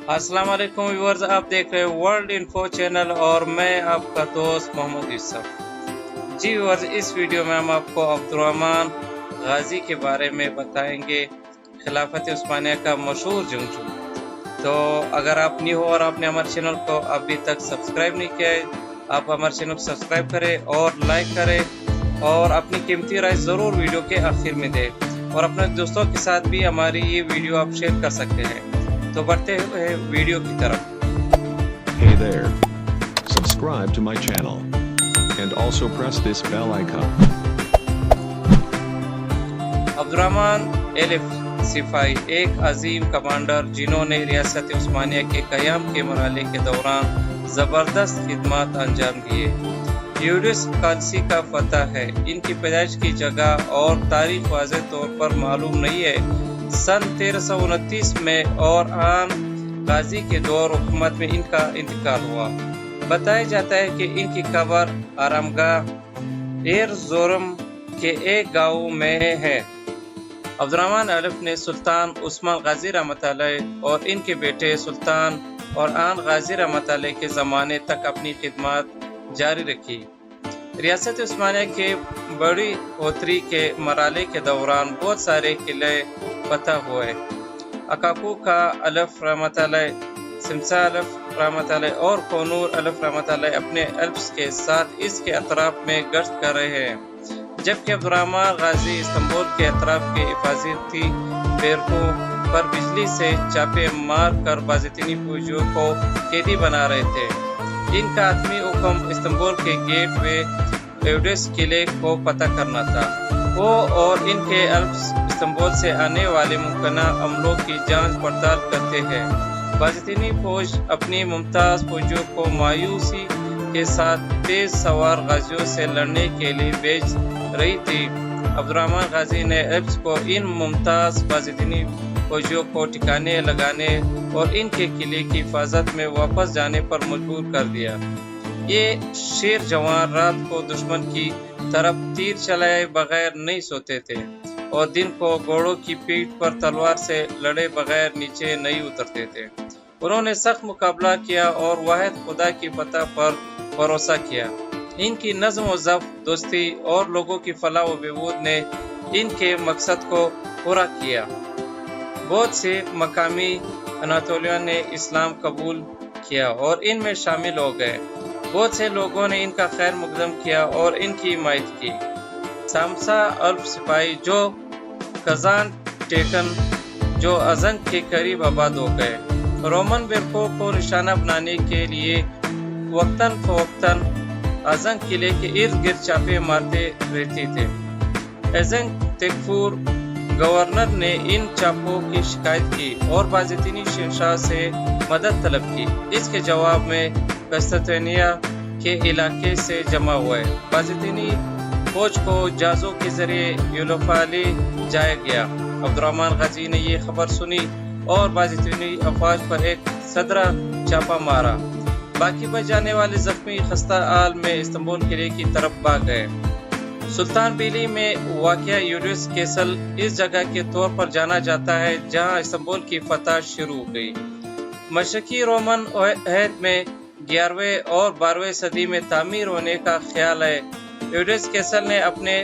अस्सलाम वालेकुम व्यूअर्स, आप देख रहे हैं वर्ल्ड इन्फो चैनल और मैं आपका दोस्त मोहम्मद यूसुफ। जी व्यूअर्स, इस वीडियो में हम आपको अब्दुर्रहमान गाजी के बारे में बताएंगे, खिलाफत उस्मानिया का मशहूर जंगजू। तो अगर आप न्यू हो और आपने हमारे चैनल को अभी तक सब्सक्राइब नहीं किया है, आप हमारे चैनल को सब्सक्राइब करें और लाइक करें और अपनी कीमती राय ज़रूर वीडियो के आखिर में दें और अपने दोस्तों के साथ भी हमारी ये वीडियो आप शेयर कर सकते हैं। तो बढ़ते हुए वीडियो की तरफ। Hey there. Subscribe to my channel. And also press this bell icon. Abdurrahman elif सिपाही एक अजीम कमांडर जिन्होंने रियासत उस्मानिया के क़याम के मरहले के दौरान ज़बरदस्त खिदमत अंजाम दिए। यूडस कादसी का फतह है। इनकी पैदाइश की जगह और तारीख वाज़ेह तौर पर मालूम नहीं है। सन 1329 में और आन गाजी के दौर हुकूमत में इनका इंतकाल हुआ। बताया जाता है कि इनकी कब्र आरामगाह एरज़ोरम के एक गांव में है। अब्दुर्रहमान एलिफ ने सुल्तान उस्मान गाजी रहमत अलैह और इनके बेटे सुल्तान और आन गाजी रहमत अलैह के ज़माने तक अपनी खिदमत जारी रखी। रियासत उस्मानिया के बड़ी होतरी के मराले के दौरान बहुत सारे किले फतह हुए। अकाकू का अलफ रहमत अलैह, सिमसा अलफ रहमत अलैह और कोनूर अलफ रहमत अलैह अपने अल्प्स के साथ इसके अतराफ में गश्त कर रहे हैं, जबकि अब्दुर्रहमान गाजी इस्तांबुल के अतराफ के हिफाजती बेरकों पर बिजली से चापे मार कर बाज़तीनी फौजियों को कैदी बना रहे थे। इनका आदमी हुक्म इस्तांबुल के गेट वे एवडेस किले को पता करना था। वो और इनके अल्प्स इस्तांबुल से आने वाले मुमकिन हमलों की जांच पड़ताल करते हैं। बाज़तीनी फौज अपनी मुमताज़ फौजियों को मायूसी के साथ तेज सवार गाजियों से लड़ने के लिए भेज रही थी। अब्दुर्रहमान गाजी ने अल्प्स को इन मुमताज़ बाज़तीनी फौजियों को ठिकाने लगाने और इनके किले की हिफाजत में वापस जाने पर मजबूर कर दिया। ये शेर जवान रात को दुश्मन की तरफ तीर चलाए बगैर नहीं सोते थे और दिन को घोड़ों की पीठ पर तलवार से लड़े बगैर नीचे नहीं उतरते थे। उन्होंने सख्त मुकाबला किया और वाहिद खुदा की फतह पर भरोसा किया। इनकी नज़्म व ज़ब्त, दोस्ती और लोगों की फलाह व बहबूद ने इनके मकसद को पूरा किया। बहुत से मकामी अनातोलिया ने इस्लाम कबूल किया और इनमें शामिल हो गए। बहुत से लोगों ने इनका खैर मुकदम किया और इनकी हिमायत की। सामसा अल्प सिपाही जो कजान टेकन जो अजन के करीब आबाद हो गए, रोमन बेरकों को निशाना बनाने के लिए वक्तन फवक्तन अजन किले के इर्द गिर्द चापे मारते रहते थे। एजन तेकफूर गवर्नर ने इन चापों की शिकायत की और बाज़तीनी शहंशाह से मदद तलब की। इसके जवाब में कस्तानिया के इलाके से जमा हुए बाज़तीनी फौज को जहाज़ों के जरिए यूरोपा ले जाया गया। अब्दुर्रहमान गाजी ने ये खबर सुनी और बाज़तीनी अफवाज पर एक सदरा चापा मारा। बाकी बच जाने वाले जख्मी खस्ता हाल में इस्तांबुल किले की तरफ भाग गए। सुल्तान बेली में वाक़या यूडस कैसल इस जगह के तौर पर जाना जाता है जहां इस्तांबुल की फतह शुरू हो गई। मशरक़ी रोमन अहद में 11वें और 12वें सदी में तामीर होने का ख्याल है। यूडस कैसल ने अपने